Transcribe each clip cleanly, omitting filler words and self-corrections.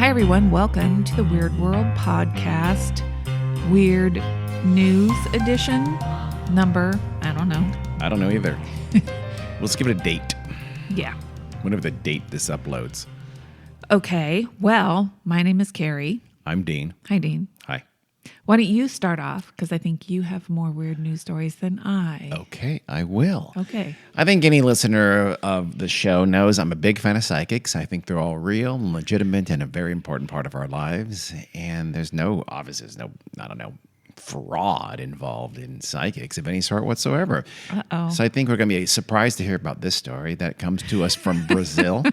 Hi, everyone. Welcome to the Weird World Podcast. Weird News Edition. Number, I don't know. I don't know either. Let's give it a date. Yeah. Whenever the date this uploads. Okay. Well, my name is Carrie. I'm Dean. Hi, Dean. Hi. Why don't you start off? Because I think you have more weird news stories than I. Okay, I will. Okay. I think any listener of the show knows I'm a big fan of psychics. I think they're all real and legitimate and a very important part of our lives. And there's no fraud involved in psychics of any sort whatsoever. Uh-oh. So I think we're going to be surprised to hear about this story that comes to us from Brazil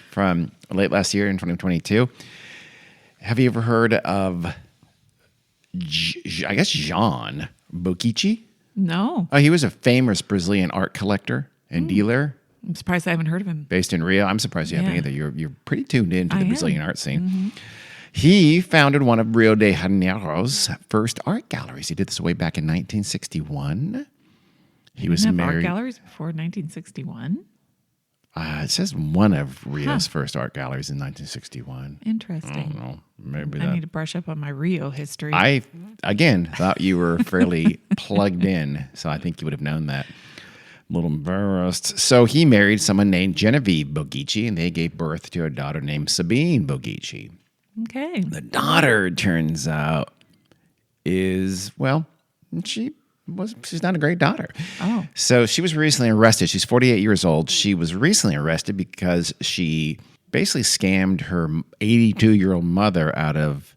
from late last year in 2022. Have you ever heard of Jean Boquici? No. Oh, he was a famous Brazilian art collector and dealer I'm surprised I haven't heard of him. based in Rio. I'm surprised you haven't either. You're pretty tuned into the I Brazilian am. art scene. He founded one of Rio de Janeiro's first art galleries. He did this way back in 1961. He was Didn't have art married. galleries before 1961. It says one of Rio's first art galleries in 1961. I Interesting. don't know. Maybe I that. need to brush up on my Rio history. I, again, thought you were fairly plugged in, so I think you would have known that. A little embarrassed. So he married someone named Genevieve Boquici, and they gave birth to a daughter named Sabine Boquici. Okay. The daughter, it turns out, is, well, she's not a great daughter. Oh. So she was recently arrested. She's 48 years old. She was recently arrested because she basically scammed her 82-year-old mother out of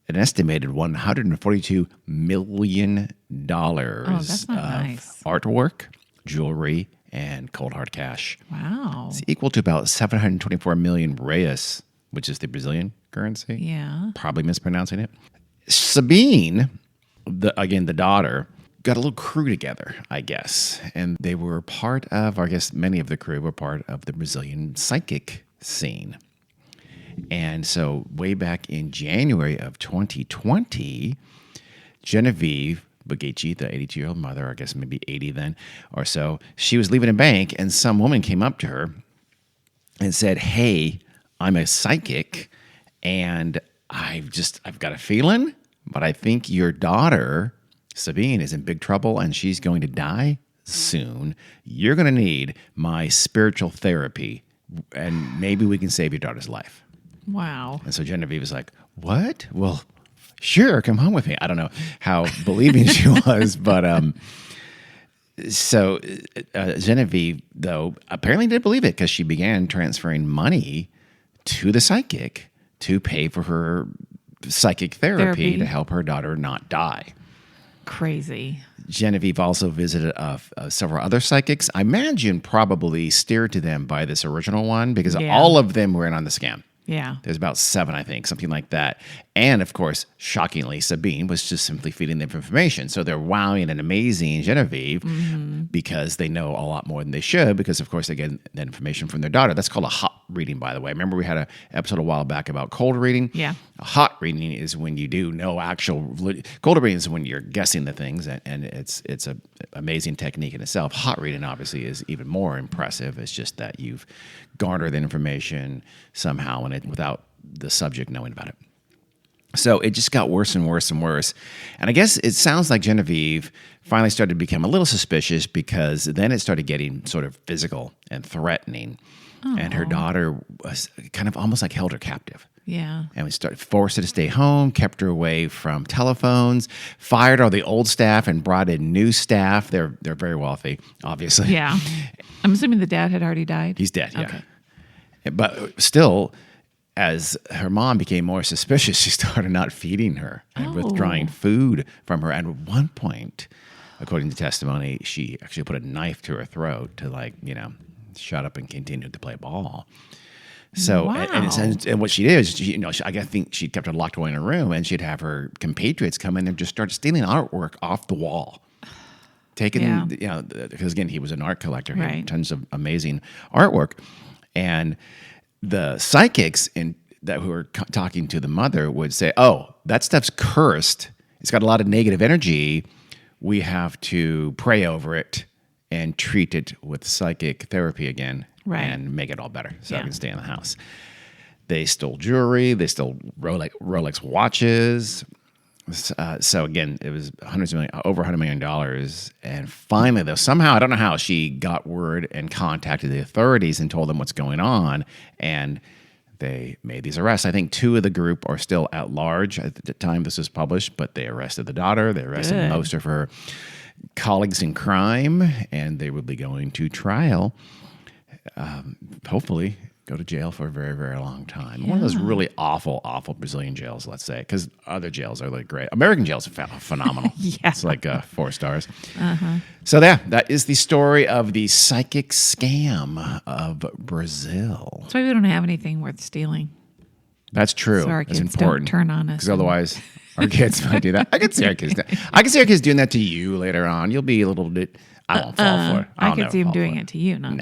an estimated $142 million that's not of nice. artwork, jewelry, and cold hard cash. Wow. It's equal to about 724 million reais, which is the Brazilian currency. Yeah. Probably mispronouncing it. Sabine, the daughter, got a little crew together, I guess. And they were part of, I guess many of the crew were part of the Brazilian psychic scene. And so way back in January of 2020, Genevieve Boquici, the 82-year-old mother, I guess maybe 80 then or so, she was leaving a bank and some woman came up to her and said, "Hey, I'm a psychic and I've got a feeling, but I think your daughter, Sabine, is in big trouble and she's going to die soon. You're going to need my spiritual therapy and maybe we can save your daughter's life." Wow. And so Genevieve was like, "What? Well, sure, come home with me." I don't know how believing she was, but so Genevieve, though, apparently did believe it because she began transferring money to the psychic to pay for her psychic therapy to help her daughter not die. Crazy. Genevieve also visited several other psychics. I imagine probably steered to them by this original one because all of them were in on the scam. Yeah. There's about 7, I think, something like that. And, of course, shockingly, Sabine was just simply feeding them information. So they're wowing and amazing Genevieve because they know a lot more than they should because, of course, they get that information from their daughter. That's called a hot reading, by the way. Remember we had an episode a while back about cold reading? Yeah. A hot reading is when you do no actual... Cold reading is when you're guessing the things, and it's an amazing technique in itself. Hot reading, obviously, is even more impressive. It's just that you've garnered the information somehow without the subject knowing about it. So it just got worse and worse and worse. And I guess it sounds like Genevieve finally started to become a little suspicious because then it started getting sort of physical and threatening. And her daughter was kind of almost like held her captive. Yeah. And we forced her to stay home, kept her away from telephones, fired all the old staff and brought in new staff. They're very wealthy, obviously. Yeah. I'm assuming the dad had already died. He's dead, yeah. Okay. But still, as her mom became more suspicious, she started not feeding her and withdrawing food from her. And at one point, according to testimony, she actually put a knife to her throat to shut up and continue to play ball. So, wow. and what she did is, I think she kept her locked away in a room and she'd have her compatriots come in and just start stealing artwork off the wall. Taking, because again, he was an art collector. He had tons of amazing artwork. And the psychics who were talking to the mother would say, "Oh, that stuff's cursed. It's got a lot of negative energy. We have to pray over it and treat it with psychic therapy again and make it all better so I can stay in the house." They stole jewelry. They stole Rolex watches. So again, it was over $100 million. And finally, though, somehow, I don't know how, she got word and contacted the authorities and told them what's going on. And they made these arrests. I think 2 of the group are still at large at the time this was published, but they arrested the daughter. They arrested most of her colleagues in crime, and they will be going to trial. Hopefully go to jail for a very, very long time. One of those really awful, awful Brazilian jails, let's say, because other jails are like great. American jails are phenomenal. It's like 4 stars. So that is the story of the psychic scam of Brazil. That's why we don't have anything worth stealing. That's true. So our That's kids important. don't turn on us. Because otherwise, our kids might do that. I can see our kids doing that to you later on. You'll be a little bit. I won't fall for it. I could see them doing it to you, not me.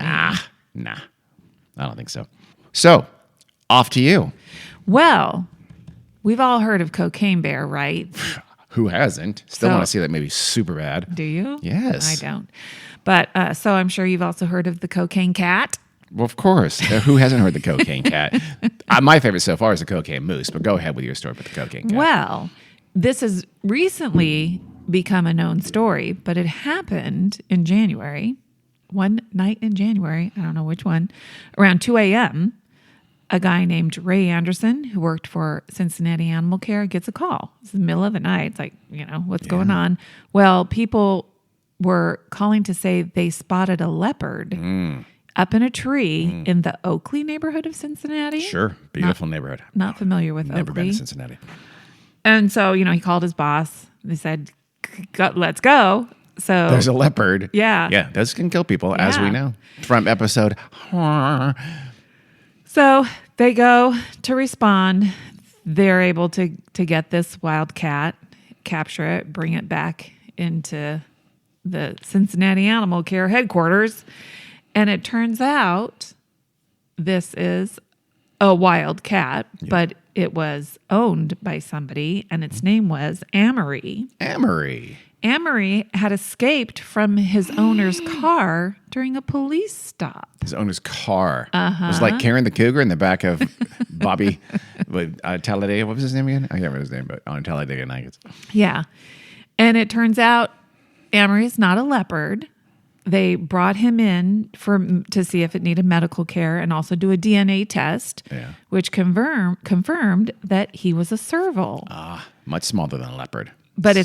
Nah. I don't think so. So, off to you. Well, we've all heard of Cocaine Bear, right? Who hasn't? Still want to see that movie super bad. Do you? Yes. I don't. But so I'm sure you've also heard of the Cocaine Cat. Well, of course. Who hasn't heard the Cocaine Cat? My favorite so far is the Cocaine Moose, but go ahead with your story about the Cocaine Cat. Well, this has recently become a known story, but it happened in January. One night in January, I don't know which one, around 2 a.m., a guy named Ray Anderson, who worked for Cincinnati Animal Care, gets a call. It's the middle of the night. It's like, what's going on? Well, people were calling to say they spotted a leopard up in a tree in the Oakley neighborhood of Cincinnati. Sure. Beautiful neighborhood. Not familiar with Never Oakley. been to Cincinnati. And so, he called his boss. They said, let's go. So there's a leopard. Yeah. Yeah, those can kill people, as we know from episode. So they go to respond. They're able to get this wild cat, capture it, bring it back into the Cincinnati Animal Care headquarters. And it turns out this is a wild cat, but it was owned by somebody, and its name was Amory. Amory had escaped from his owner's car during a police stop. His owner's car. It was like carrying the cougar in the back of Bobby Talladega. What was his name again? I can't remember his name, but on Talladega Nights. Yeah. And it turns out Amory is not a leopard. They brought him in to see if it needed medical care and also do a DNA test, which confirmed that he was a serval. Much smaller than a leopard. But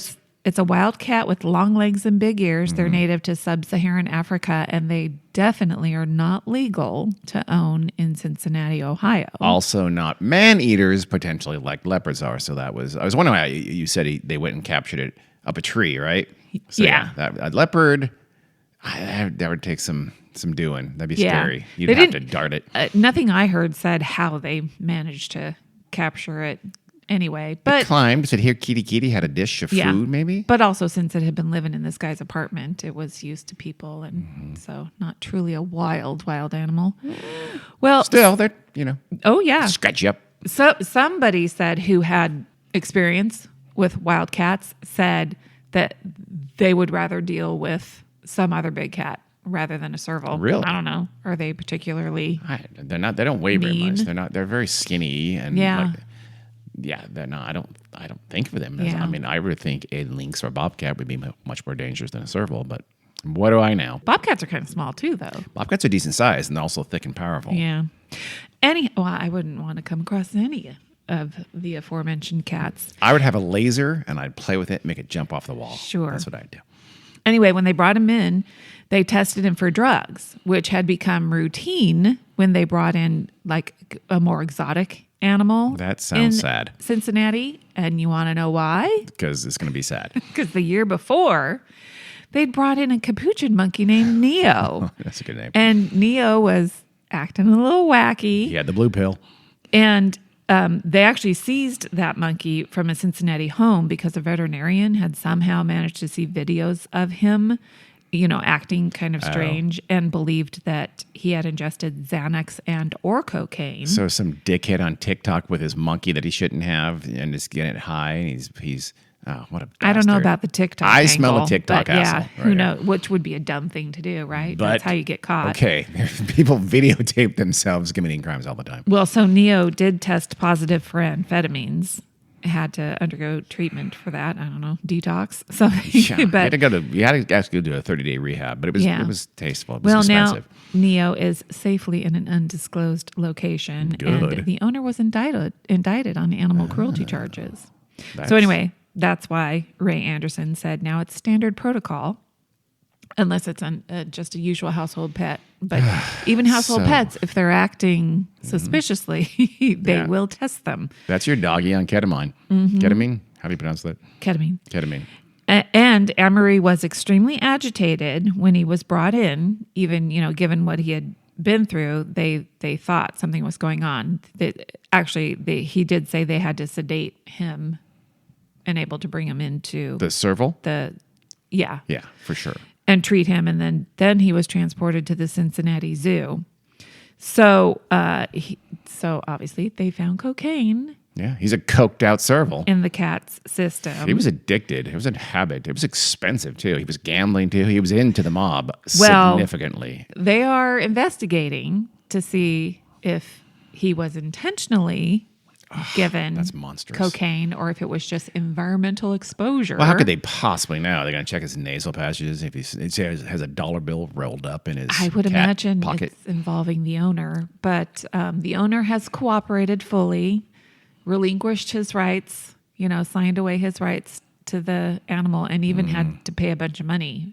it's a wild cat with long legs and big ears. They're native to sub-Saharan Africa, and they definitely are not legal to own in Cincinnati, Ohio. Also not man-eaters, potentially like leopards are. So I was wondering why you said they went and captured it up a tree, right? So a leopard, that would take some doing. That'd be scary. You'd have to dart it. Nothing I heard said how they managed to capture it. Anyway, but it climbed. Said here, kitty had a dish of food, maybe. But also, since it had been living in this guy's apartment, it was used to people, and so not truly a wild animal. Well, still, they're Oh yeah, scratch you up. So somebody said who had experience with wildcats said that they would rather deal with some other big cat rather than a serval. Really? I don't know. Are they particularly? They're not. They don't weigh very much. They're not. They're very skinny and they're not. I don't think for them. I mean, I would think a lynx or a bobcat would be much more dangerous than a serval, but what do I know? Bobcats are kind of small too, though. Bobcats are decent size and also thick and powerful. Yeah. I wouldn't want to come across any of the aforementioned cats. I would have a laser and I'd play with it and make it jump off the wall. Sure. That's what I'd do. Anyway, when they brought him in, they tested him for drugs, which had become routine when they brought in like a more exotic animal. That sounds sad. Cincinnati. And you want to know why? Because it's going to be sad. Because the year before, they'd brought in a capuchin monkey named Neo. That's a good name. And Neo was acting a little wacky. He had the blue pill. And they actually seized that monkey from a Cincinnati home because a veterinarian had somehow managed to see videos of him, acting kind of strange and believed that he had ingested Xanax or cocaine. So some dickhead on TikTok with his monkey that he shouldn't have and is getting high. And he's Oh, what a bastard. I don't know about the TikTok. I smell a angle, TikTok but yeah, asshole right who here. knows? Which would be a dumb thing to do, right? But That's how you get caught. Okay, people videotape themselves committing crimes all the time. Well, so Neo did test positive for amphetamines. Had to undergo treatment for that. I don't know, detox. So, Yeah, you had to actually go to a 30-day rehab, but it was tasteful. It was expensive. Now Neo is safely in an undisclosed location, Good. and the owner was indicted on animal cruelty charges. That's- So anyway, that's why Ray Anderson said now it's standard protocol, unless it's just a usual household pet. But even household pets, if they're acting suspiciously, they will test them. That's your doggy on ketamine. Ketamine? How do you pronounce that? Ketamine. Ketamine. And Amory was extremely agitated when he was brought in, even, given what he had been through, they thought something was going on. He did say they had to sedate him and able to bring him into The serval? Yeah, for sure. and treat him. And then he was transported to the Cincinnati Zoo. So, so obviously they found cocaine Yeah, he's a coked out serval. in the cat's system. He was addicted. It was a habit. It was expensive too. He was gambling too. He was into the mob significantly. They are investigating to see if he was intentionally given that's monstrous. cocaine or if it was just environmental exposure. Well, how could they possibly know? They're going to check his nasal passages if he has a dollar bill rolled up in his I would cat imagine pocket. it's involving the owner, but the owner has cooperated fully, relinquished his rights, signed away his rights to the animal, and even had to pay a bunch of money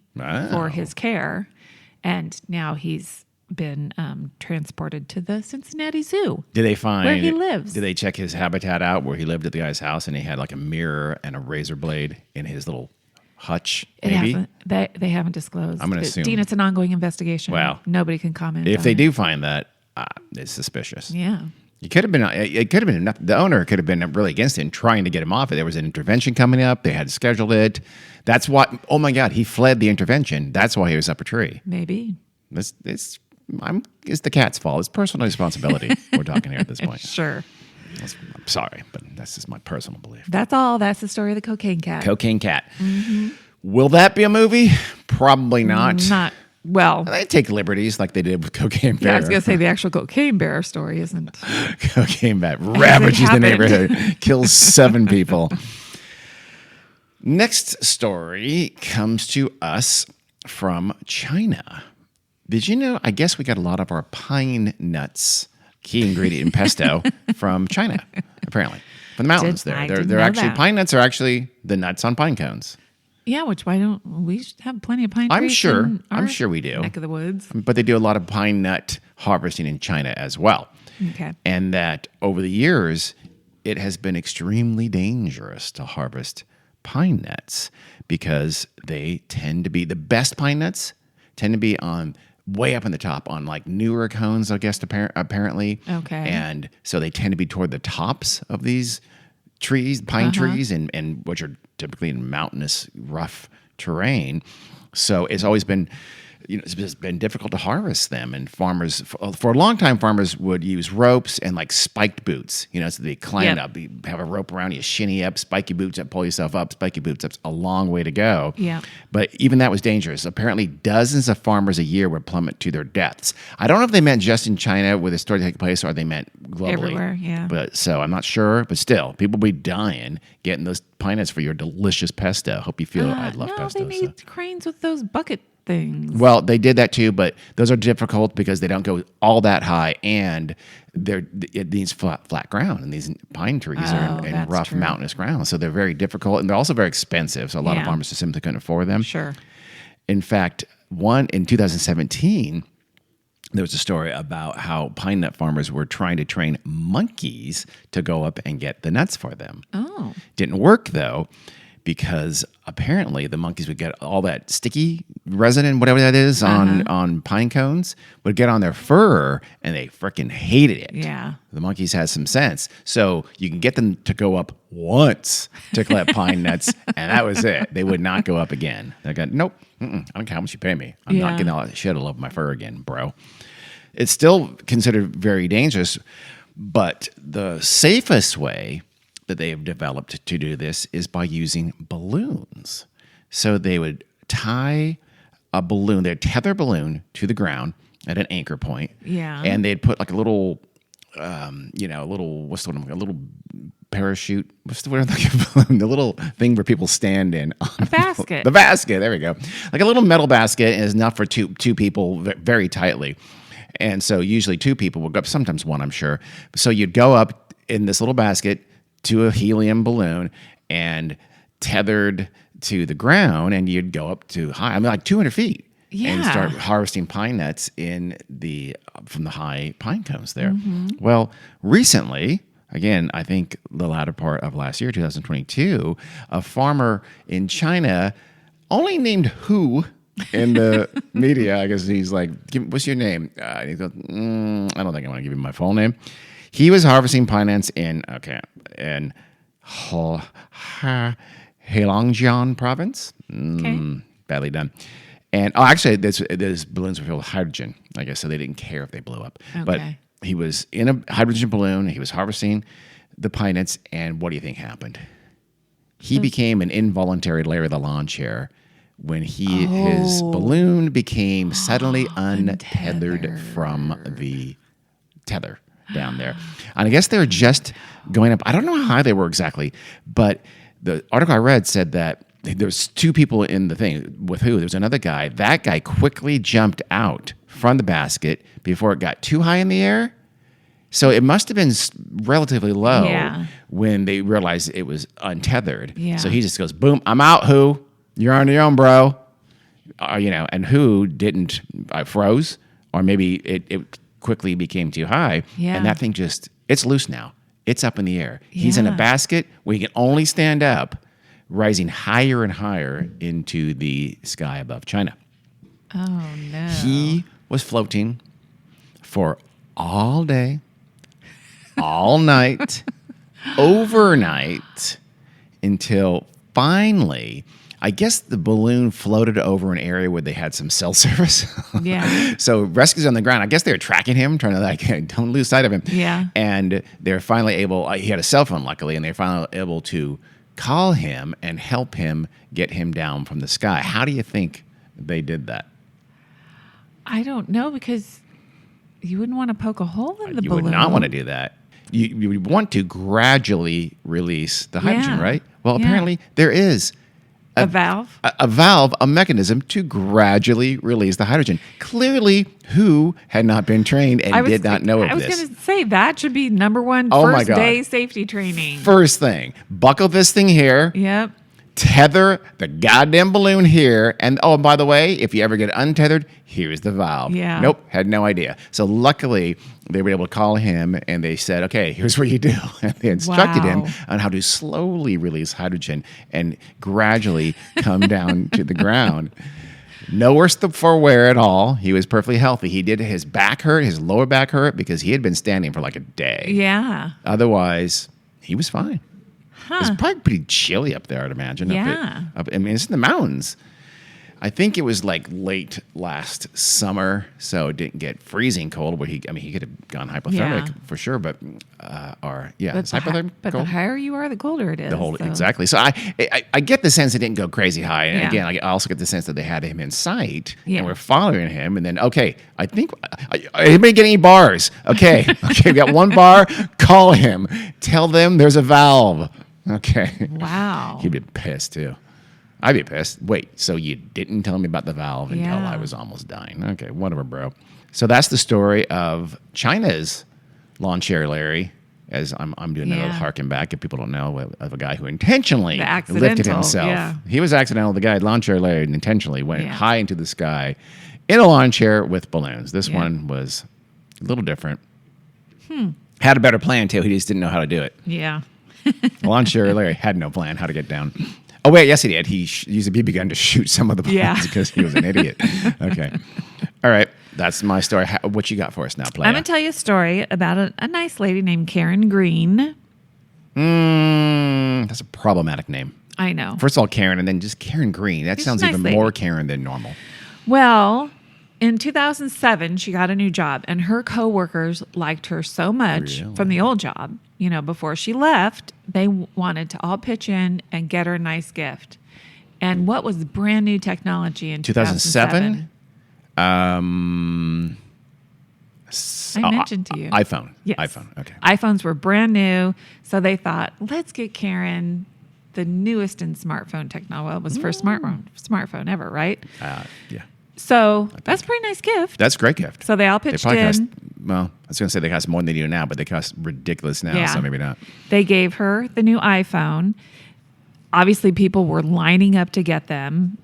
for his care. And now he's been transported to the Cincinnati Zoo. Did they find where he lives? Did they check his habitat out where he lived at the guy's house and he had like a mirror and a razor blade in his little hutch? Maybe They haven't disclosed. I'm gonna assume. Dean, it's an ongoing investigation. Wow. Nobody can comment. If on they it. do find that, it's suspicious. Yeah. It could have been. It could have been enough. The owner could have been really against it and trying to get him off it. There was an intervention coming up. They had scheduled it. That's why. Oh my God, he fled the intervention. That's why he was up a tree. Maybe. It's the cat's fault. It's personal responsibility. We're talking here at this point. Sure. I'm sorry, but that's just my personal belief. That's all. That's the story of the cocaine cat. Cocaine cat. Will that be a movie? Probably not. Not well. They take liberties like they did with Cocaine Bear. Yeah, I was going to say the actual cocaine bear story isn't. Cocaine Bear ravages the happened. neighborhood, kills 7 people. Next story comes to us from China. Did you know? I guess we got a lot of our pine nuts, key ingredient in pesto, from China, apparently. From the mountains I there. didn't They're know actually, that. pine nuts are actually the nuts on pine cones. Yeah, why don't we have plenty of pine trees? I'm sure. in our I'm sure we do. Neck of the woods. But they do a lot of pine nut harvesting in China as well. Okay. And that over the years, it has been extremely dangerous to harvest pine nuts because they tend to be the best pine nuts tend to be on way up in the top on like newer cones, I guess, apparently. Okay. And so they tend to be toward the tops of these trees, pine trees, and which are typically in mountainous, rough terrain. So it's always been, it's just been difficult to harvest them. And farmers, for a long time, farmers would use ropes and like spiked boots, so they climb up, you have a rope around you, shinny up, spiky boots up, pull yourself up, spiky boots up. It's a long way to go. Yeah. But even that was dangerous. Apparently, dozens of farmers a year would plummet to their deaths. I don't know if they meant just in China where the story took place or they meant globally. Everywhere, yeah. But so I'm not sure. But still, people be dying getting those pine nuts for your delicious pesto. Hope you feel I love pesto. They need cranes with those bucket things. Well, they did that too, but those are difficult because they don't go all that high, and it needs flat ground, and these pine trees are in that's rough true. mountainous ground, so they're very difficult, and they're also very expensive. So a lot of Yeah. farmers just simply couldn't afford them. Sure. In fact, one in 2017, there was a story about how pine nut farmers were trying to train monkeys to go up and get the nuts for them. Oh. Didn't work though, because apparently the monkeys would get all that sticky resin, whatever that is, on pine cones, would get on their fur, and they freaking hated it. Yeah. The monkeys had some sense. So you can get them to go up once to collect pine nuts, and that was it. They would not go up again. They got, nope, I don't care how much you pay me. I'm not getting all that shit all over my fur again, bro. It's still considered very dangerous, but the safest way that they have developed to do this is by using balloons. So they would tie a balloon, they'd tether a balloon to the ground at an anchor point. Yeah. And they'd put like a little, a little parachute. What's the word? The little thing where people stand in. A basket. The basket. There we go. Like a little metal basket is enough for two people very tightly. And so usually two people would go up, sometimes one, I'm sure. So you'd go up in this little basket to a helium balloon and tethered to the ground, and you'd go up to like 200 feet. Yeah. And start harvesting pine nuts from the high pine cones there. Well, recently, again, I think the latter part of last year, 2022, a farmer in China, only named Who in the media. I guess he's like, "What's your name?" He goes, "I don't think I want to give you my full name." He was harvesting pine nuts in Heilongjiang province. Badly done. And actually, those balloons were filled with hydrogen, I guess, so they didn't care if they blew up. Okay. But he was in a hydrogen balloon. He was harvesting the pine nuts, and what do you think happened? He became an involuntary Larry the Lawn Chair when his balloon became suddenly untethered from the tether down there. And I guess they were just going up. I don't know how high they were exactly, but the article I read said that there's two people in the thing with Who. There's another guy. That guy quickly jumped out from the basket before it got too high in the air. So it must have been relatively low when they realized it was untethered. Yeah. So he just goes, boom, I'm out, Who. You're on your own, bro. And Who didn't froze, or maybe it quickly became too high. Yeah. And that thing it's loose now. It's up in the air. He's in a basket where he can only stand up, rising higher and higher into the sky above China. Oh, no. He was floating for all day, all night, overnight, until finally, I guess the balloon floated over an area where they had some cell service. Yeah. So rescues on the ground. I guess they were tracking him, trying to don't lose sight of him. Yeah. And they're finally able, he had a cell phone luckily, and they're finally able to call him and help him get him down from the sky. How do you think they did that? I don't know, because you wouldn't want to poke a hole in the You balloon. would not want to do that. You would want to gradually release the hydrogen, right? Well, apparently there is a valve? A valve, a mechanism to gradually release the hydrogen. Clearly, Who had not been trained and did not know of this. I was going to say, that should be number one Oh my first God. day safety training. First thing, buckle this thing here. Yep. Tether the goddamn balloon here. And oh, by the way, if you ever get untethered, here's the valve. Yeah. Nope, had no idea. So luckily, they were able to call him and they said, okay, here's what you do. And they instructed him on how to slowly release hydrogen and gradually come down to the ground. No worse for wear at all. He was perfectly healthy. He did, his back hurt, his lower back hurt, because he had been standing for like a day. Yeah. Otherwise, he was fine. Huh. It's probably pretty chilly up there, I'd imagine. Yeah. I mean, it's in the mountains. I think it was like late last summer, so it didn't get freezing cold. But he could have gone hypothermic for sure. But it's hypothermic. But the higher you are, the colder it is. Exactly. So I get the sense it didn't go crazy high. And Yeah. again, I also get the sense that they had him in sight Yeah. and were following him. And then, okay, I think anybody get any bars? Okay, we got one bar. Call him. Tell them there's a valve. Okay. Wow. He'd be pissed too. I'd be pissed. Wait, so you didn't tell me about the valve until Yeah. I was almost dying. Okay, whatever, bro. So that's the story of China's lawn chair Larry, as I'm doing another harken back, if people don't know, of a guy who intentionally lifted himself. Yeah. He was accidental. The guy, lawn chair Larry, intentionally went Yeah. high into the sky in a lawn chair with balloons. This one was a little different. Had a better plan, too. He just didn't know how to do it. Yeah. Lawn chair Larry had no plan how to get down. Oh, wait, yes, he did. He used a BB gun to shoot some of the balloons because he was an idiot. Okay. All right. That's my story. What you got for us now, Playa? I'm going to tell you a story about a nice lady named Karen Green. That's a problematic name. I know. First of all, Karen, and then just Karen Green. That She's sounds a nice even lady. more Karen than normal. Well, in 2007, she got a new job, and her coworkers liked her so much from the old job. Before she left, they wanted to all pitch in and get her a nice gift. And what was brand new technology in 2007? I mentioned to you. iPhone. Yes. iPhone. Okay. iPhones were brand new, so they thought, let's get Karen the newest in smartphone technology. Well, it was the first smartphone ever, right? Yeah. So that's a pretty nice gift. That's a great gift. So they all pitched in. I was going to say they cost more than they do now, but they cost ridiculous now, so maybe not. They gave her the new iPhone. Obviously, people were lining up to get them.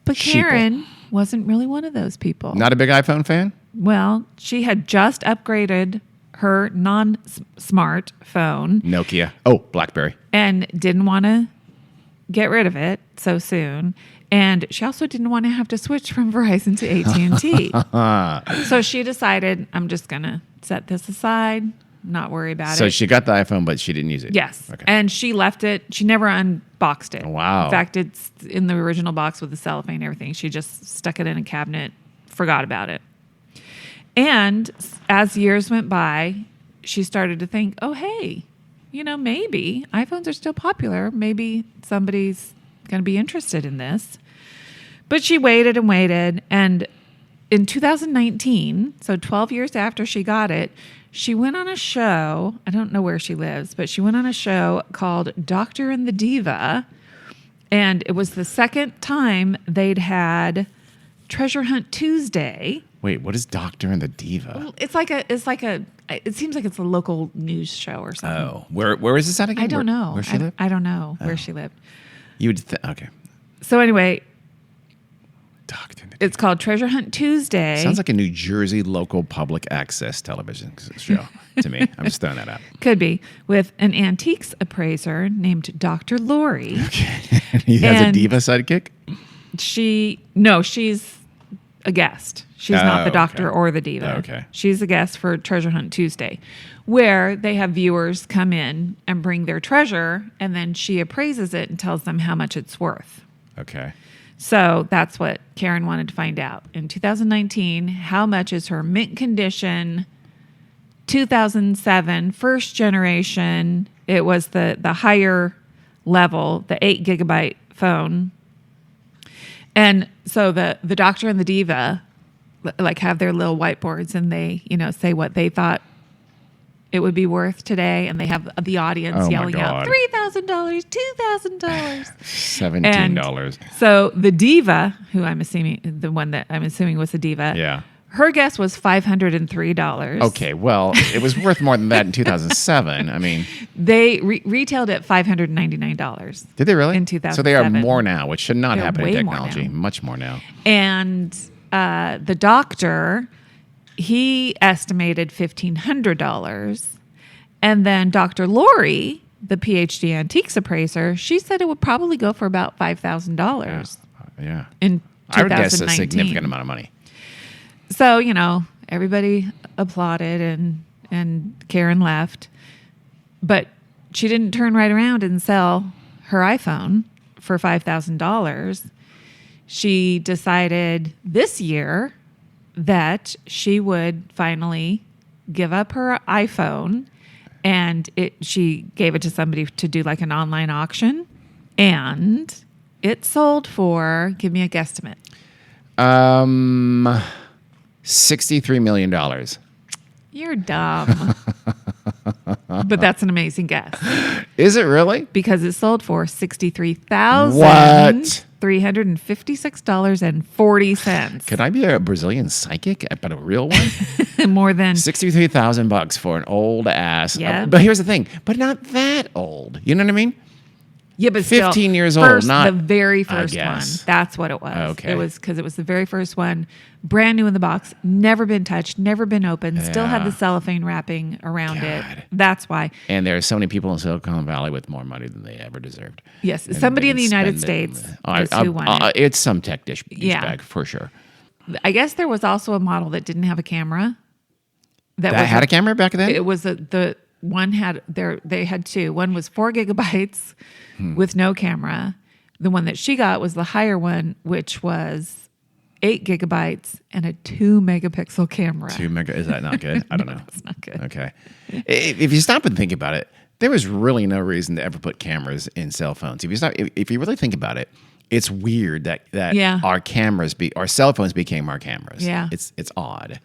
But Karen wasn't really one of those people. Not a big iPhone fan? Well, she had just upgraded her non-smart phone. Nokia. Oh, BlackBerry. And didn't want to get rid of it so soon. And she also didn't want to have to switch from Verizon to AT&T. So she decided, I'm just going to set this aside, not worry about it. So she got the iPhone, but she didn't use it? Yes. Okay. And she left it. She never unboxed it. Wow. In fact, it's in the original box with the cellophane and everything. She just stuck it in a cabinet, forgot about it. And as years went by, she started to think, oh, hey, maybe iPhones are still popular. Maybe somebody's going to be interested in this. But she waited and waited. And in 2019, so 12 years after she got it, she went on a show. I don't know where she lives, but she went on a show called Doctor and the Diva. And it was the second time they'd had Treasure Hunt Tuesday. Wait, what is Doctor and the Diva? It seems like it's a local news show or something. Oh, where is this at again? I don't know. Where she lived? I don't know where she lived. You would okay. So anyway, Doctor and the it's called Treasure Hunt Tuesday. Sounds like a New Jersey local public access television show to me. I'm just throwing that out. Could be, with an antiques appraiser named Dr. Lori. Okay. He has a diva sidekick? She's a guest. She's not the doctor or the diva. Okay. She's a guest for Treasure Hunt Tuesday, where they have viewers come in and bring their treasure, and then she appraises it and tells them how much it's worth. Okay. So that's what Karen wanted to find out. In 2019, how much is her mint condition 2007 first generation? It was the higher level, the 8 gigabyte phone. And so the doctor and the diva have their little whiteboards, and they, say what they thought it would be worth today, and they have the audience yelling out $3,000, $2,000, $17. So the diva, who I'm assuming was the diva, her guess was $503. Okay, well, it was worth more than that in 2007. I mean, they retailed at $599. Did they really? In 2007. So they are more now, which should not happen in way technology. Much more now. And the doctor, he estimated $1,500. And then Dr. Lori, the PhD antiques appraiser, she said it would probably go for about $5,000. Yeah. In 2019. I would guess a significant amount of money. So, everybody applauded and Karen left. But she didn't turn right around and sell her iPhone for $5,000. She decided this year that she would finally give up her iPhone, and she gave it to somebody to do like an online auction, and it sold for, give me a guesstimate. $63 million. You're dumb. But that's an amazing guess. Is it really? Because it sold for $63,000. What? $356.40. Could I be a Brazilian psychic, but a real one? More than $63,000 for an old ass. Yeah. But here's the thing, but not that old. You know what I mean? Yeah, but 15 years old, not the very first one. guess. That's what it was. Okay. It was because it was the very first one, brand new in the box, never been touched, never been opened, still had the cellophane wrapping around it. That's why. And there are so many people in Silicon Valley with more money than they ever deserved. Yes, And somebody they in the can United spend States it. is who won it. It's some tech douchebag for sure. I guess there was also a model that didn't have a camera. That had a camera back then? It was the one had they had two. One was 4 gigabytes with no camera. The one that she got was the higher one, which was 8 gigabytes, and a 2 megapixel camera. Is that not good? I don't know. It's not good. Okay. If you stop and think about it, there was really no reason to ever put cameras in cell phones. If you really think about it, it's weird that Yeah. our cell phones became our cameras. Yeah. It's odd.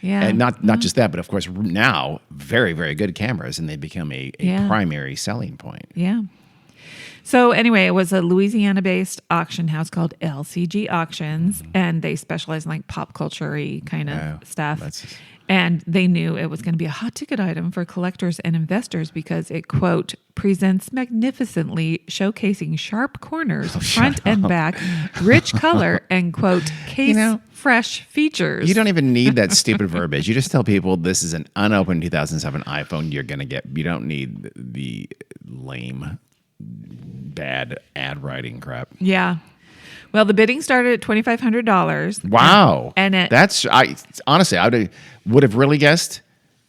Yeah. And not just that, but of course now very, very good cameras, and they become a primary selling point. Yeah. So anyway, it was a Louisiana-based auction house called LCG Auctions, and they specialize in like pop culture-y kind of stuff. And they knew it was going to be a hot ticket item for collectors and investors because it, quote, presents magnificently, showcasing sharp corners, front and back, rich color, and, quote, fresh features. You don't even need that stupid verbiage. You just tell people this is an unopened 2007 iPhone you're going to get. You don't need the lame, bad ad writing crap. Yeah. Well, the bidding started at $2,500. Wow. And honestly, I would have really guessed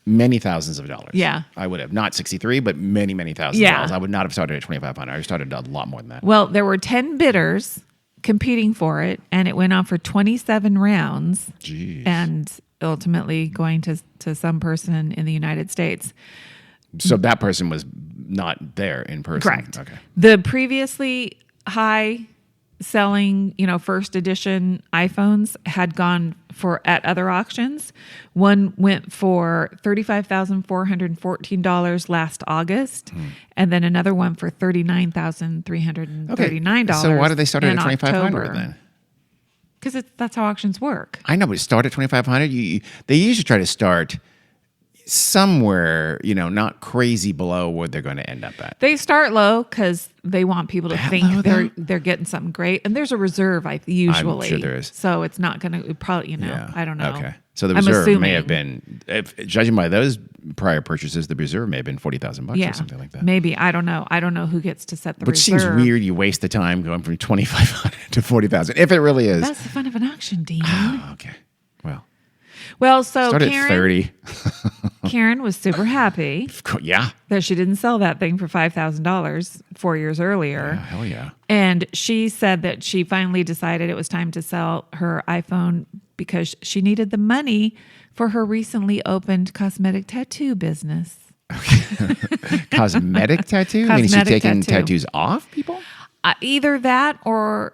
many thousands of dollars. Yeah. I would have. Not 63, but many, many thousands of dollars. I would not have started at 2,500. I started a lot more than that. Well, there were 10 bidders competing for it, and it went on for 27 rounds. Jeez. And ultimately going to some person in the United States. So that person was not there in person. Correct. Okay. The previously high selling, first edition iPhones had gone for at other auctions. One went for $35,414 last August, and then another one for $39,339. So why did they start at $2,500 $2,500 then? Because that's how auctions work. I know, but start at $2,500. They usually try to start somewhere, not crazy below where they're going to end up at. They start low because they want people to think they're getting something great, and there's a reserve. Usually, I'm sure there is. So it's not going to probably, I don't know. Okay, so the reserve may have been, judging by those prior purchases, the reserve may have been $40,000 or something like that. Maybe I don't know. I don't know who gets to set the Which reserve. seems weird. You waste the time going from $2,500 to $40,000 if it really is. That's the fun of an auction, Dean. Okay, well. So Start at Karen, 30. Karen was super happy. Yeah. That she didn't sell that thing for $5,000 4 years earlier. Yeah, hell yeah. And she said that she finally decided it was time to sell her iPhone because she needed the money for her recently opened cosmetic tattoo business. Cosmetic tattoo? Meaning she's taking tattoos off people? Either that or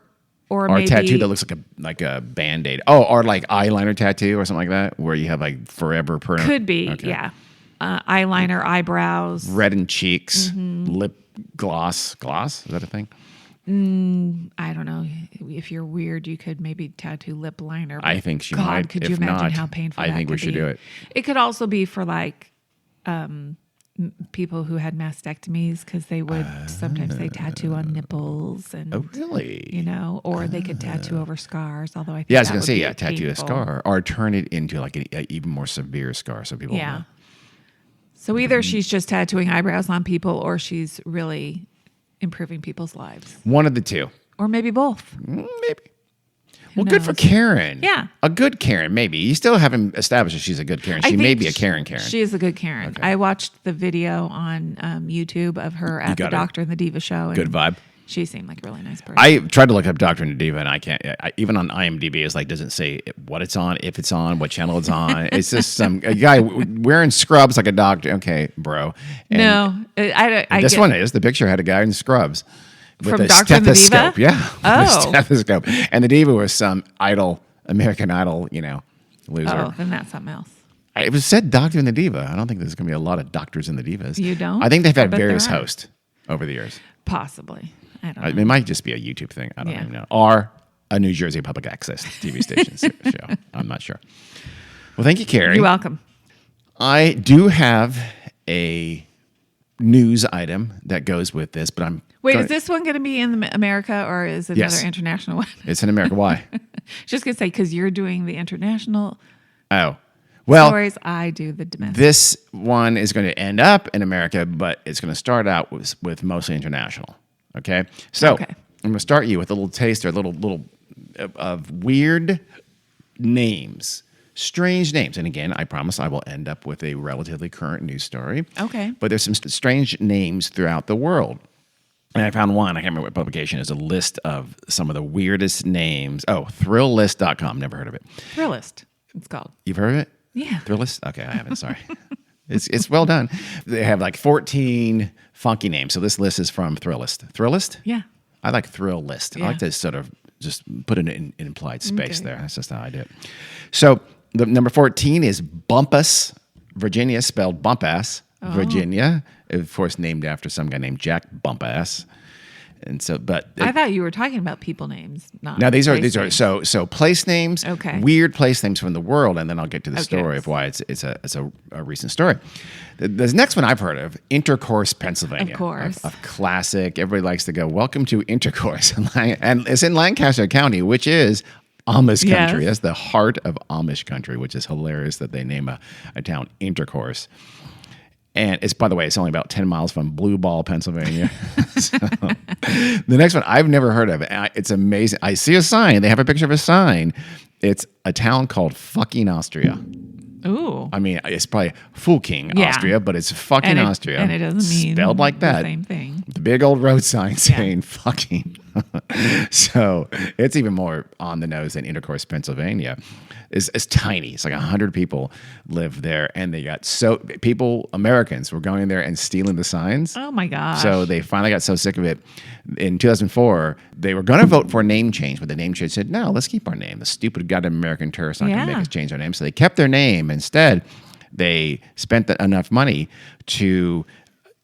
maybe a tattoo that looks like a Band-Aid. Oh, or like eyeliner tattoo or something like that, where you have like forever permanent. Could be, yeah. Eyeliner, eyebrows. Reddened cheeks, lip gloss. Gloss? Is that a thing? I don't know. If you're weird, you could maybe tattoo lip liner. I think she God, might. could you imagine how painful that could be? I think we should do it. It could also be for like people who had mastectomies because they would sometimes they tattoo on nipples and really? Or they could tattoo over scars. Although I think I was going to say tattoo painful. a scar or turn it into like an even more severe scar so people know. So either she's just tattooing eyebrows on people or she's really improving people's lives. One of the two. Or maybe both. Maybe. Well, good for Karen. Yeah. A good Karen, maybe. You still haven't established that she's a good Karen. She may be a Karen. She is a good Karen. Okay. I watched the video on YouTube of her at the Doctor and the Diva show. And good vibe. She seemed like a really nice person. I tried to look up Doctor and the Diva, and I can't. Even on IMDb, it's like doesn't say what it's on, if it's on, what channel it's on. It's just a guy wearing scrubs like a doctor. Okay, bro. And no, I this one is. The picture had a guy in scrubs. With From a Doctor and the Diva? Yeah. Oh. With a stethoscope. And the Diva was some American Idol, loser. Oh, then that's something else. It was said Doctor and the Diva. I don't think there's going to be a lot of doctors in the Divas. You don't? I think they've had various hosts over the years. Possibly. I don't know. It might just be a YouTube thing. I don't even know. Or a New Jersey public access TV station show. I'm not sure. Well, thank you, Carrie. You're welcome. I do have a news item that goes with this, but Wait, is this one going to be in America or is it another international one? It's in America. Why? Just going to say, because you're doing the international stories, I do the domestic. This one is going to end up in America, but it's going to start out with mostly international. Okay? So I'm going to start you with a little taster, a little of weird names. Strange names. And again, I promise I will end up with a relatively current news story. Okay. But there's some strange names throughout the world. And I found one, I can't remember what publication, is a list of some of the weirdest names. Oh, Thrillist.com. Never heard of it. Thrillist, it's called. You've heard of it? Yeah. Thrillist? Okay, I haven't. Sorry. It's well done. They have like 14 funky names. So this list is from Thrillist. Thrillist? Yeah. I like Thrill List. Yeah. I like to sort of just put it in implied space Okay. there. That's just how I do it. So the number 14 is Bumpus, Virginia, spelled Bumpass, Virginia. Of course, named after some guy named Jack Bumpass. And so, but I thought you were talking about people names, not now these are place names. so place names, Okay. weird place names from the world, and then I'll get to the Okay. story of why it's a recent story. The next one I've heard of, Intercourse, Pennsylvania. Of course. A classic. Everybody likes to go, welcome to Intercourse. And it's in Lancaster County, which is Amish country. Yes. That's the heart of Amish country, which is hilarious that they name a town Intercourse. And it's, by the way, it's only about 10 miles from Blue Ball, Pennsylvania. So, the next one I've never heard of. It's amazing. I see a sign. They have a picture of a sign. It's a town called fucking Austria. Ooh. I mean, it's probably Fuking, Yeah. Austria, but it's fucking Austria. And it doesn't mean spelled like that. the same thing. The big old road sign saying fucking. So it's even more on the nose than Intercourse, Pennsylvania. It's tiny. It's like 100 people live there, and they got Americans were going there and stealing the signs. Oh my gosh. So they finally got so sick of it. In 2004, they were going to vote for a name change, but the name change said, no, let's keep our name. The stupid goddamn American terrorists aren't going to Yeah. make us change our name. So they kept their name. Instead, they spent enough money to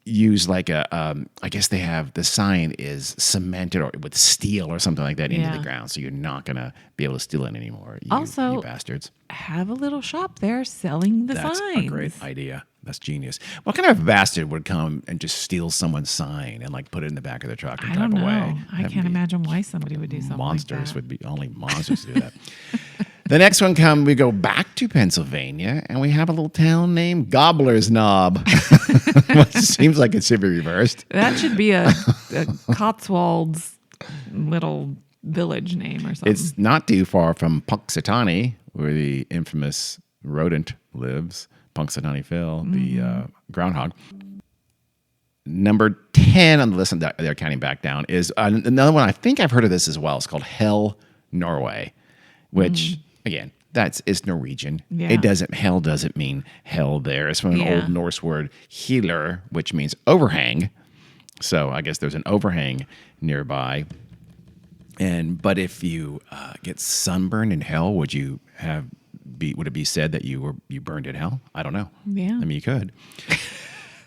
use like I guess they have the sign is cemented or with steel or something like that into Yeah. the ground. So you're not going to be able to steal it anymore. Also, you bastards. have a little shop there selling the That's signs. a great idea. That's genius. What kind of bastard would come and just steal someone's sign and like put it in the back of their truck and I drive don't know. away? I That'd can't be- imagine why somebody would do something monsters like that. would be only monsters do that. The next one we go back to Pennsylvania and we have a little town named Gobbler's Knob. Which seems like it should be reversed. That should be a Cotswolds little village name or something. It's not too far from Punxsutawney, where the infamous rodent lives. Punxsutawney Phil, the groundhog. Number 10 on the list that they're counting back down is another one. I think I've heard of this as well. It's called Hell, Norway, which again, it's Norwegian. Yeah. Hell doesn't mean hell there. It's from an Yeah. old Norse word, healer, which means overhang. So I guess there's an overhang nearby. But if you get sunburned in hell, would it be said that you burned in hell? I don't know. Yeah. I mean, you could.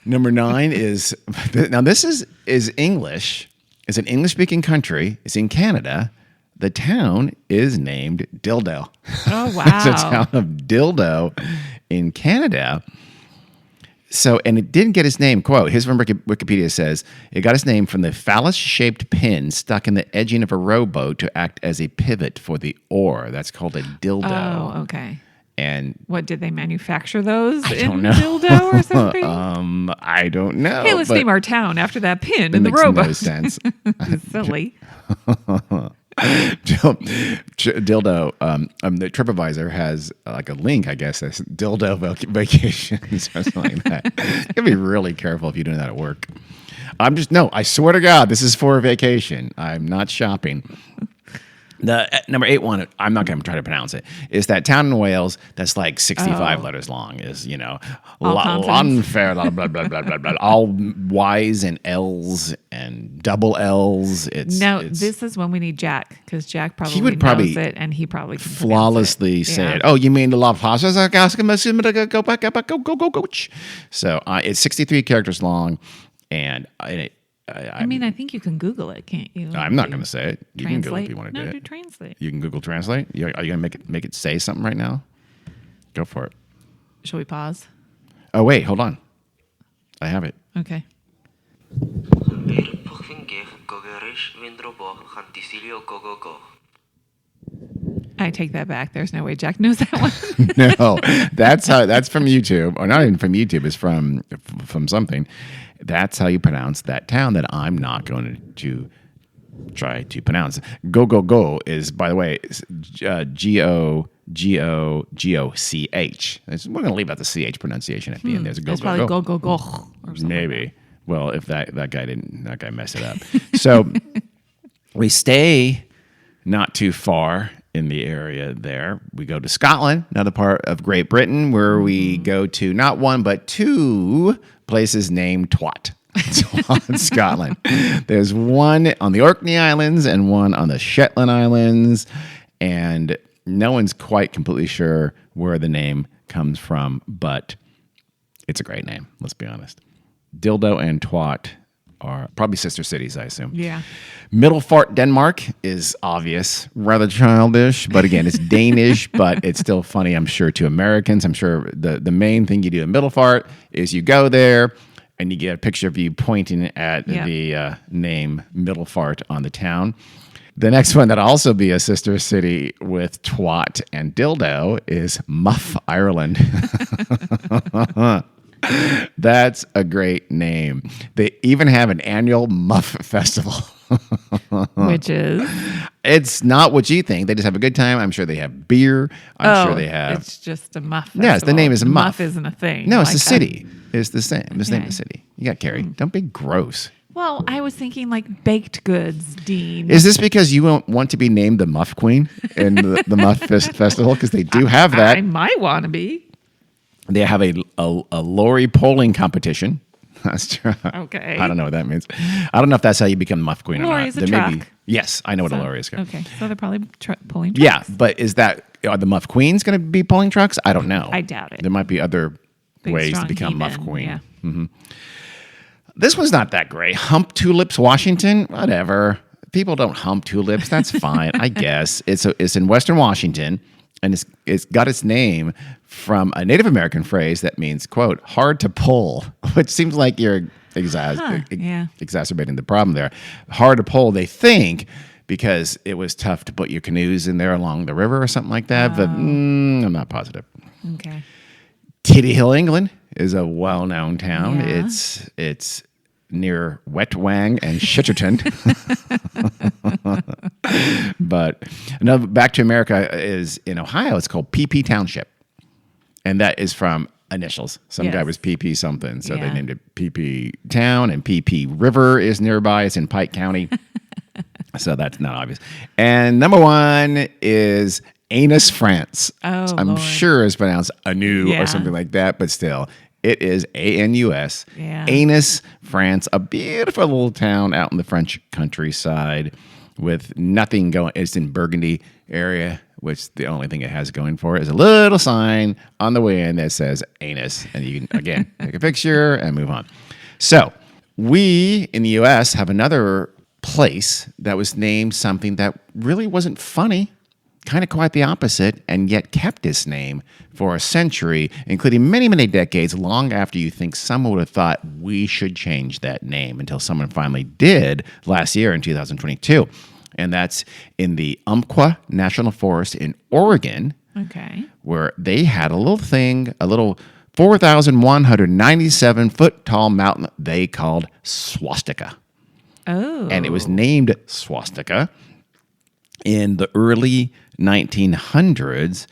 Number 9 is now this is English. It's an English-speaking country. It's in Canada. The town is named Dildo. Oh, wow. It's a town of Dildo in Canada. So, and it didn't get its name, quote, here's from Wikipedia says, it got its name from the phallus-shaped pin stuck in the edging of a rowboat to act as a pivot for the oar. That's called a dildo. Oh, okay. And What, did they manufacture those I in don't know. dildo or something? I don't know. Hey, let's but name our town after that pin it in the makes rowboat. no sense. It's silly. Dildo. The TripAdvisor has like a link, I guess, that's dildo vacations or something like that. You gotta be really careful if you're doing that at work. I swear to God, this is for a vacation. I'm not shopping. The number 8 one, I'm not going to try to pronounce it, is that town in Wales that's like 65 letters long. Is, All consonants. unfair, blah, blah, blah, blah, blah, blah, all Y's and L's and double L's. This is when we need Jack, because Jack probably would probably knows it, and he probably can flawlessly pronounce it. say Yeah. it. Oh, you mean the La Plaza? Go back, go. So it's 63 characters long, and I mean, I think you can Google it, can't you? I'm not going to say it. You can Google it if Translate. you want to No, do do it. translate. You can Google Translate. Are you going to make it say something right now? Go for it. Shall we pause? Oh wait, hold on. I have it. Okay. I take that back. There's no way Jack knows that one. No, that's from YouTube, or not even from YouTube. It's from something. That's how you pronounce that town that I'm not going to try to pronounce. Go is, by the way, Gogoch. We're going to leave out the CH pronunciation at the end. There's a It's probably go. go or something. Maybe. Well, if that guy messed it up. So we stay not too far in the area there. We go to Scotland, another part of Great Britain, where we go to not one, but two places named Twat. In Scotland. There's one on the Orkney Islands and one on the Shetland Islands. And no one's quite completely sure where the name comes from, but it's a great name, let's be honest. Dildo and Twat are probably sister cities, I assume. Yeah. Middelfart, Denmark is obvious, rather childish, but again, it's Danish, but it's still funny, I'm sure, to Americans. I'm sure the main thing you do in Middelfart is you go there and you get a picture of you pointing at the name Middelfart on the town. The next one that'll also be a sister city with Twat and Dildo is Muff, Ireland. That's a great name. They even have an annual Muff Festival. Which is? It's not what you think. They just have a good time. I'm sure they have beer. I'm sure they have. It's just a Muff Festival. Yes, the name is Muff. Muff isn't a thing. No, it's the city. It's the same. It's the name of Okay. the city. You got Carrie. Don't be gross. Well, I was thinking like baked goods, Dean. Is this because you won't want to be named the Muff Queen in the Muff Festival? Because they do have that. I might want to be. They have a lorry polling competition. That's true. Okay. I don't know what that means. I don't know if that's how you become Muff Queen or Lorry not. is a There may be- truck. yes, I know what a lorry is. Okay, so they're probably pulling trucks. Yeah, but are the Muff Queens going to be pulling trucks? I don't know. I doubt it. There might be other Big, ways to strong become Muff he-men, Queen. Yeah. This one's not that great. Hump Tulips, Washington, whatever. People don't hump tulips. That's fine, I guess. It's in Western Washington, and it's got its name from a Native American phrase that means, quote, hard to pull, which seems like you're exacerbating the problem there. Hard to pull, they think, because it was tough to put your canoes in there along the river or something like that, but I'm not positive. Okay. Titty Hill, England is a well-known town. Yeah. It's near Wetwang and Shitterton. But another back to America is in Ohio. It's called PP Township, and that is from initials. Some guy Yes. was PP something, so they Yeah. named it PP Town. And PP River is nearby. It's in Pike County, so that's not obvious. And number one is Anus, France. Oh, I'm Lord. sure it's pronounced Anu Yeah. or something like that, but still, it is ANUS. Yeah. Anus, France, a beautiful little town out in the French countryside with nothing going. It's in Burgundy area, which the only thing it has going for it is a little sign on the way in that says Anus. And you can, again, take a picture and move on. So we in the U.S. have another place that was named something that really wasn't funny. Kind of quite the opposite, and yet kept its name for a century, including many, many decades, long after you think someone would have thought we should change that name, until someone finally did last year in 2022. And that's in the Umpqua National Forest in Oregon, Okay. where they had a little thing, a little 4,197 foot tall mountain they called Swastika. Oh. And it was named Swastika in the early 1900s.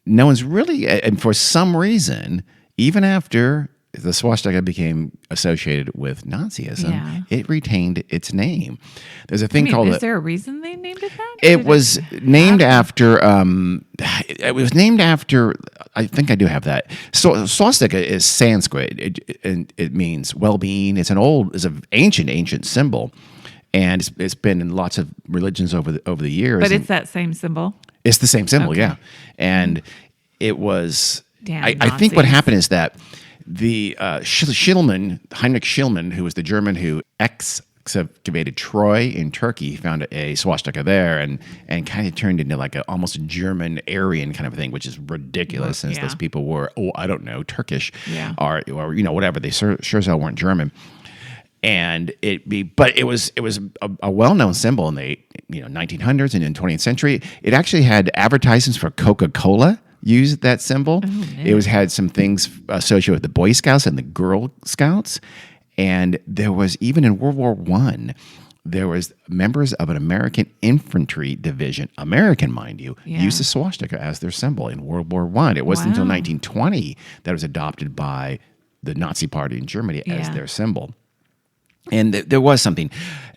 No one's really, and for some reason, even after the swastika became associated with Nazism, Yeah. it retained its name. There's a thing called is there a reason they named it that? it was named after. It was named after. I think I do have that. So swastika is Sanskrit, it means well-being. It's an ancient symbol, and it's been in lots of religions over the years. But and it's that same symbol. it's the same symbol, Okay. yeah. And it was. Damn I think what Nazis. happened is that the Heinrich Schliemann, who was the German who excavated Troy in Turkey, he found a swastika there and kind of turned into like almost a German Aryan kind of thing, which is ridiculous since Yeah. those people were, I don't know, Turkish Yeah. or whatever. They sure as hell weren't German. And but it was a well-known symbol in the 1900s and in the 20th century. It actually had advertisements for Coca-Cola used that symbol. It had some things associated with the Boy Scouts and the Girl Scouts, and there was even in World War I, there was members of an American infantry division, American mind you, Yeah. used the swastika as their symbol in World War I. It wasn't until Wow. 1920 that it was adopted by the Nazi Party in Germany as Yeah. their symbol. And there was something.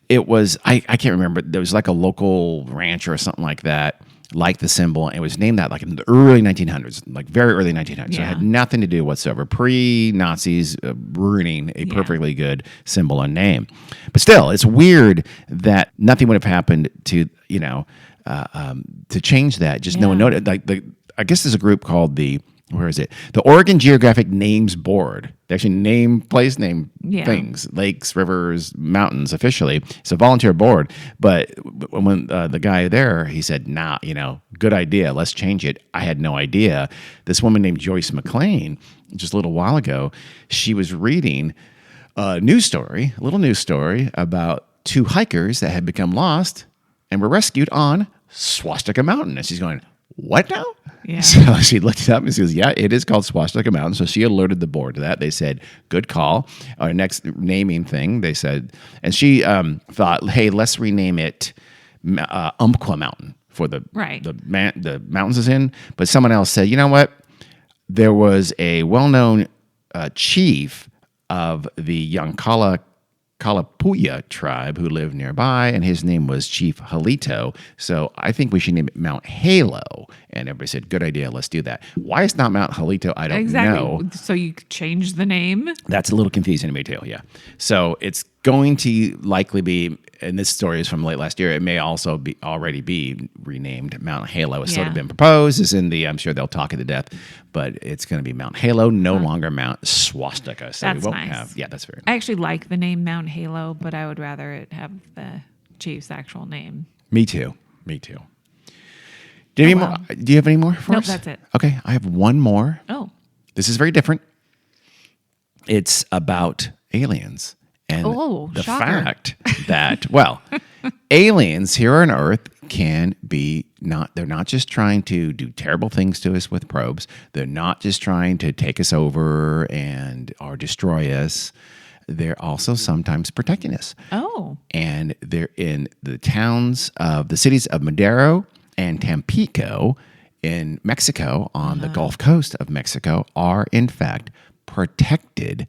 It was, I can't remember. There was like a local ranch or something like that, like the symbol. And it was named that like in the early 1900s, like very early 1900s. So it had nothing to do whatsoever. Pre-Nazis ruining a perfectly good symbol and name. But still, it's weird that nothing would have happened to, to change that. Just no one noted. I guess there's a group called the Oregon Geographic Names Board. They actually name things, lakes, rivers, mountains officially. It's a volunteer board. But when the guy there, he said, nah, good idea. Let's change it. I had no idea. This woman named Joyce McLean, just a little while ago, she was reading a little news story about two hikers that had become lost and were rescued on Swastika Mountain. And she's going, what now? Yeah. So she looked it up and she goes, yeah, it is called Swastika Mountain. So she alerted the board to that. They said, good call. Our next naming thing, they said, and she thought, hey, let's rename it Umpqua Mountain for the mountains is in. But someone else said, you know what? There was a well-known chief of the Yankala Kalapuya tribe who lived nearby, and his name was Chief Halito. So I think we should name it Mount Halo. And everybody said, good idea, let's do that. Why it's not Mount Halito, I don't know. So you could change the name? That's a little confusing to me too, yeah. So it's going to likely be, and this story is from late last year, it may also already be renamed Mount Halo. It's sort of been proposed. It's in I'm sure they'll talk it to death, but it's going to be Mount Halo, no longer Mount Swastika. So that's we won't nice. That's very nice. I actually like the name Mount Halo, but I would rather it have the chief's actual name. Me too. Do you have any more for us? Nope, that's it. Okay, I have one more. Oh. This is very different. It's about aliens. And the shocker. fact that, aliens here on Earth they're not just trying to do terrible things to us with probes. They're not just trying to take us over or destroy us. They're also sometimes protecting us. Oh. And they're in the cities of Madero and Tampico in Mexico on the Gulf Coast of Mexico are in fact protected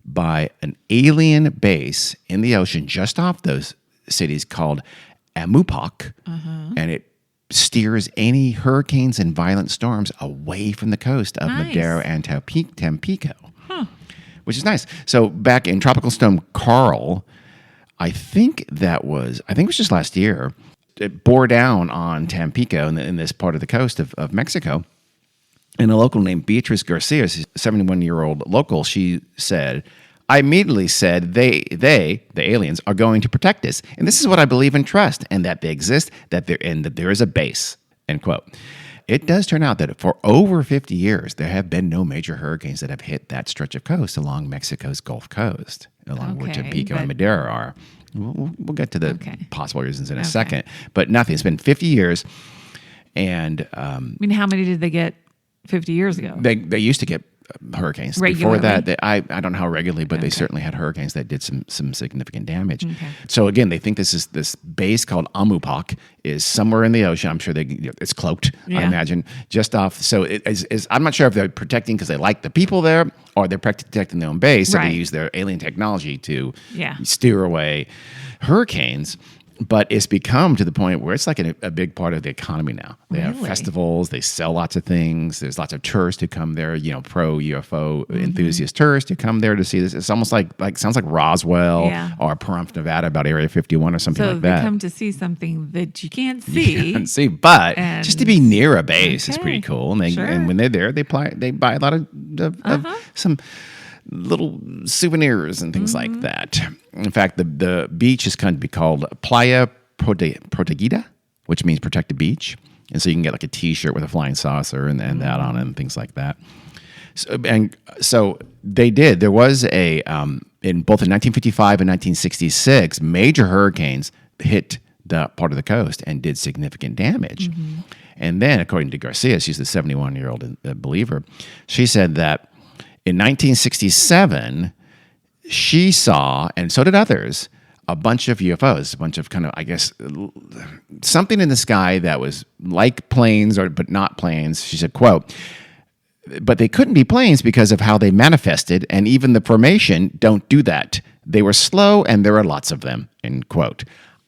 by an alien base in the ocean just off those cities called Amupac, and it steers any hurricanes and violent storms away from the coast of Madero and Tampico, which is nice. So back in Tropical Storm Carl, I think it was just last year, it bore down on Tampico in this part of the coast of Mexico. And a local named Beatrice Garcia, a 71-year-old local, she said, I immediately said the aliens, are going to protect us. And this is what I believe and trust, and that they exist, that there is a base, end quote. It does turn out that for over 50 years, there have been no major hurricanes that have hit that stretch of coast along Mexico's Gulf Coast, along where Tampico and Madera are. We'll get to the possible reasons in a second. But nothing. It's been 50 years. And how many did they get 50 years ago? They used to get hurricanes. Regularly? Before that, I don't know how regularly, but they certainly had hurricanes that did some significant damage. So again, they think this base called Amupac is somewhere in the ocean. I'm sure it's cloaked, I imagine, just off. So I'm not sure if they're protecting because they like the people there or they're protecting their own base. So they use their alien technology to steer away hurricanes. But it's become to the point where it's like a big part of the economy now. They have festivals. They sell lots of things. There's lots of tourists who come there, pro UFO enthusiast tourists who come there to see this. It's almost like sounds like Roswell or Pahrump, Nevada, about Area 51 or something like that. So they come to see something that you can't see. But just to be near a base is pretty cool. And and when they're there, they buy a lot of some little souvenirs and things like that. In fact, the beach is kind of be called Playa Protegida, which means protected beach. And so you can get like a T-shirt with a flying saucer and that on it and things like that. So they did. There was in both in 1955 and 1966, major hurricanes hit the part of the coast and did significant damage. And then, according to Garcia, she's the 71-year-old believer, she said that in 1967, she saw, and so did others, a bunch of UFOs, a bunch of kind of, I guess, something in the sky that was like planes but not planes. She said, quote, but they couldn't be planes because of how they manifested, and even the formation don't do that. They were slow, and there were lots of them, end quote.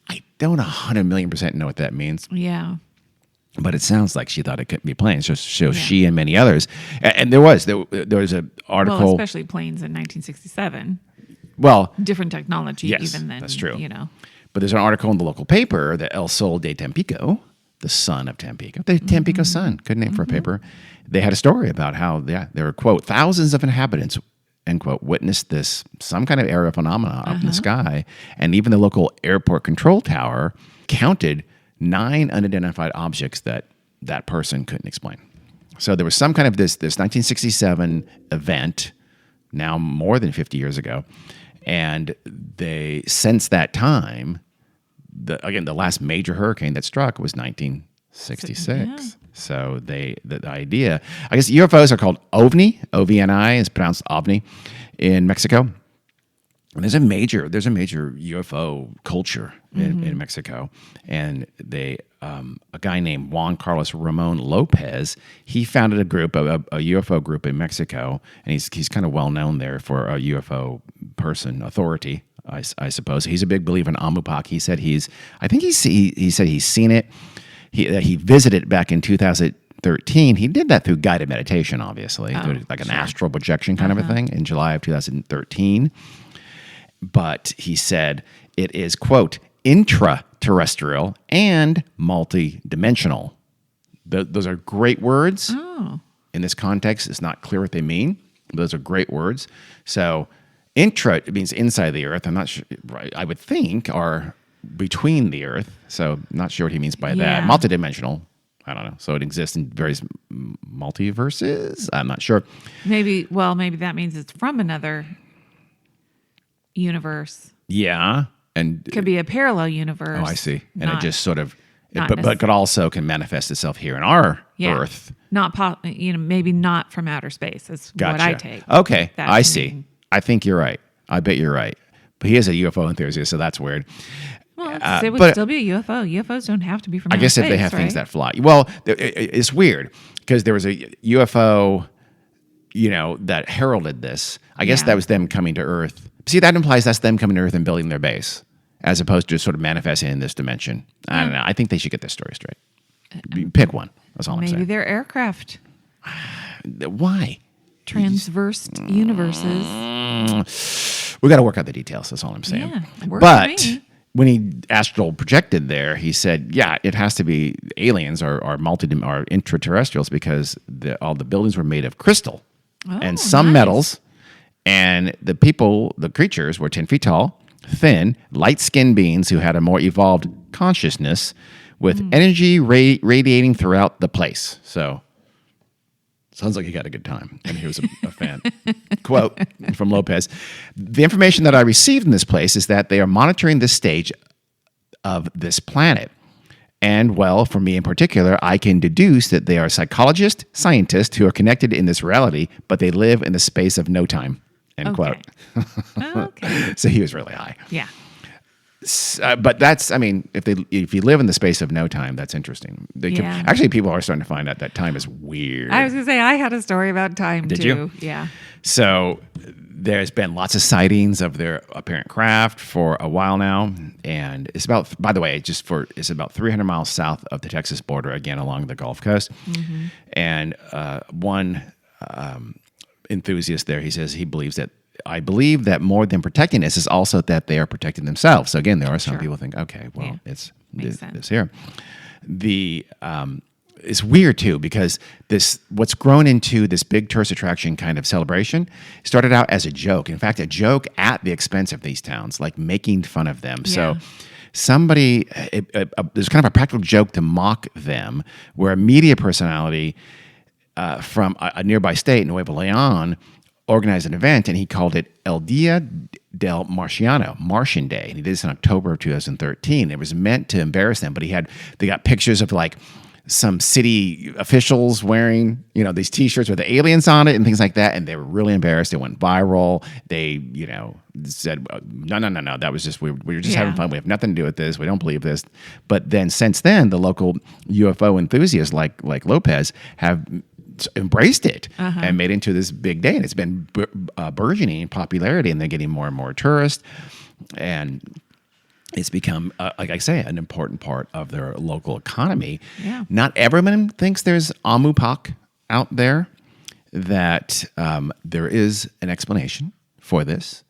I don't 100,000,000% know what that means, Yeah. but it sounds like she thought it couldn't be planes. So she and many others. And there was an article. Well, especially planes in 1967. Well, Different technology yes, even then. that's true. You know. But there's an article in the local paper that El Sol de Tampico, the son of Tampico, the Tampico Sun, good name for a paper. They had a story about how there were, quote, thousands of inhabitants, end quote, witnessed this, some kind of aerial phenomena up in the sky. And even the local airport control tower counted 9 unidentified objects that that person couldn't explain. So there was some kind of this 1967 event, now more than 50 years ago. And since that time, the last major hurricane that struck was 1966. Yeah. So the idea, I guess UFOs are called OVNI. OVNI is pronounced OVNI in Mexico. And there's a major UFO culture in Mexico. And a guy named Juan Carlos Ramon Lopez, he founded a group, a UFO group in Mexico, and he's kind of well known there for a UFO authority, I suppose. He's a big believer in Amupak. He said he said he's seen it. He visited it back in 2013. He did that through guided meditation, obviously, through like an astral projection kind of a thing in July of 2013. But he said it is, quote, intraterrestrial and multidimensional. Those are great words. Oh. In this context, it's not clear what they mean. Those are great words. So intra, it means inside the earth. I'm not sure, right? I would think are between the earth. So not sure what he means by that. Multidimensional, I don't know. So it exists in various multiverses. I'm not sure. Maybe that means it's from another universe. Yeah. And Could be a parallel universe. Oh, I see. And it just sort of, not but could also can manifest itself here in our Earth. Maybe not from outer space. Is what I take. Okay, That I to see. mean. I think you're right. I bet you're right. But he is a UFO enthusiast, so that's weird. Well, it would still be a UFO. UFOs don't have to be from outer space, I guess if they have right? things that fly. Well, it's weird because there was a UFO, that heralded this. I guess that was them coming to Earth. See, that implies that's them coming to Earth and building their base, as opposed to sort of manifesting in this dimension. I don't know. I think they should get this story straight. Pick one. That's all I'm Maybe saying. they're aircraft. Why? Transverse universes. We got to work out the details. That's all I'm saying. Yeah, works but for me. when he astral projected there, he said, "Yeah, it has to be aliens or intraterrestrials because all the buildings were made of crystal and some nice. metals, and the creatures were 10 feet tall, thin, light-skinned beings who had a more evolved consciousness with energy radiating throughout the place." So. Sounds like he had a good time, and he was a fan. Quote from Lopez, "The information that I received in this place is that they are monitoring this stage of this planet. And, well, for me in particular, I can deduce that they are psychologists, scientists who are connected in this reality, but they live in the space of no time." End quote. Okay. So he was really high. Yeah. But that's, if you live in the space of no time, that's interesting. Actually, people are starting to find out that time is weird. I was going to say, I had a story about time, Did too. you? Yeah. So there's been lots of sightings of their apparent craft for a while now. And it's about 300 miles south of the Texas border, again, along the Gulf Coast. Mm-hmm. And one enthusiast there, he says he believes that, "I believe that more than protecting us is also that they are protecting themselves." So again, there are some people think, okay, well, it's this here. It's weird too because what's grown into this big tourist attraction kind of celebration started out as a joke. In fact, a joke at the expense of these towns, like making fun of them. Yeah. So there's kind of a practical joke to mock them, where a media personality from a nearby state, Nuevo Leon, organized an event, and he called it El Dia del Marciano, Martian Day. And he did this in October of 2013. It was meant to embarrass them, but they got pictures of like some city officials wearing, these T-shirts with the aliens on it and things like that, and they were really embarrassed. It went viral. They, said, no, that was just, we were just having fun. We have nothing to do with this. We don't believe this. But then since then, the local UFO enthusiasts like Lopez have embraced it and made it into this big day. And it's been burgeoning in popularity, and they're getting more and more tourists. And it's become, like I say, an important part of their local economy. Yeah. Not everyone thinks there's amupok out there, that there is an explanation for this.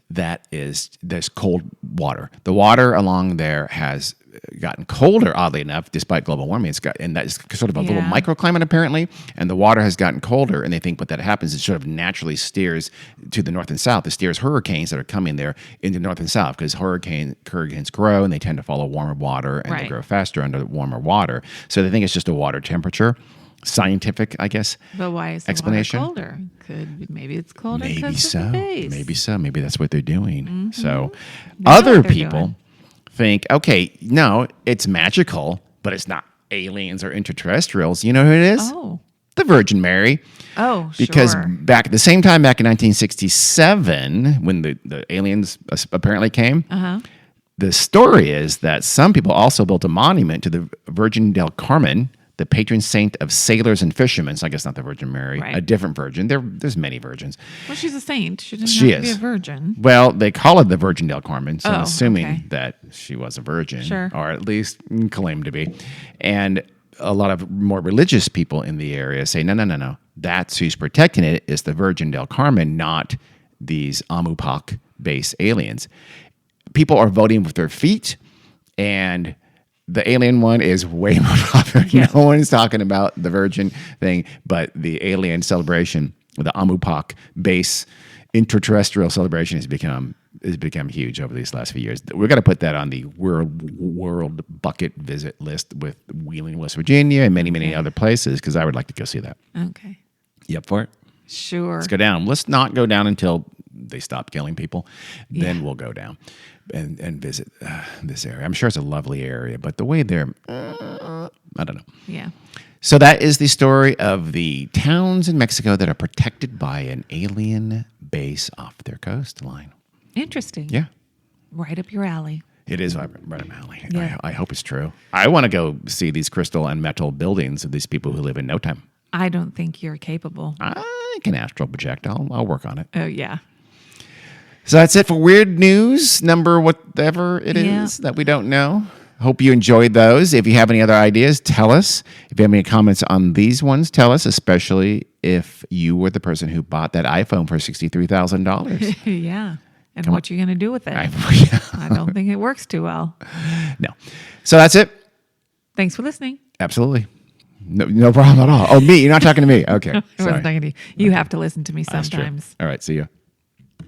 That is, there's cold water. The water along there has gotten colder, oddly enough, despite global warming. And that's sort of a little microclimate, apparently. And the water has gotten colder, and they think what that happens is it sort of naturally steers to the north and south. It steers hurricanes that are coming there into north and south, because hurricanes grow, and they tend to follow warmer water, and they grow faster under warmer water. So they think it's just a water temperature. Scientific, I guess. But why is the explanation water colder? Maybe it's colder. Maybe so. Of the base. Maybe so. Maybe that's what they're doing. So, other people think, okay, no, it's magical, but it's not aliens or extraterrestrials. You know who it is? Oh, the Virgin Mary. Oh, because sure. back at the same time, back in 1967, when the aliens apparently came. The story is that some people also built a monument to the Virgin del Carmen, the patron saint of sailors and fishermen. So I guess not the Virgin Mary, a different virgin. There's many virgins. Well, she's a saint. She doesn't have to be a virgin. Well, they call her the Virgin del Carmen, so I'm assuming that she was a virgin, or at least claimed to be. And a lot of more religious people in the area say, no. That's who's protecting it is the Virgin del Carmen, not these Amupok-based aliens. People are voting with their feet, and the alien one is way more popular. Yes. No one's talking about the Virgin thing, but the alien celebration, the Amupok base interterrestrial celebration has become huge over these last few years. We're going to put that on the world bucket visit list with Wheeling, West Virginia, and many other places, because I would like to go see that. Okay. You up for it? Sure. Let's go down. Let's not go down until they stop killing people. Then we'll go down and visit this area. I'm sure it's a lovely area, but the way they're, I don't know. Yeah. So that is the story of the towns in Mexico that are protected by an alien base off their coastline. Interesting. Yeah. Right up your alley. It is right up my alley. Yeah. I hope it's true. I want to go see these crystal and metal buildings of these people who live in no time. I don't think you're capable. I can astral project. I'll work on it. Oh, yeah. So that's it for weird news, number whatever it is that we don't know. Hope you enjoyed those. If you have any other ideas, tell us. If you have any comments on these ones, tell us, especially if you were the person who bought that iPhone for $63,000. Yeah. And what you going to do with it? I don't think it works too well. No. So that's it. Thanks for listening. Absolutely. No problem at all. Oh, me. You're not talking to me. Okay. I wasn't talking to you. You have to listen to me sometimes. All right. See you.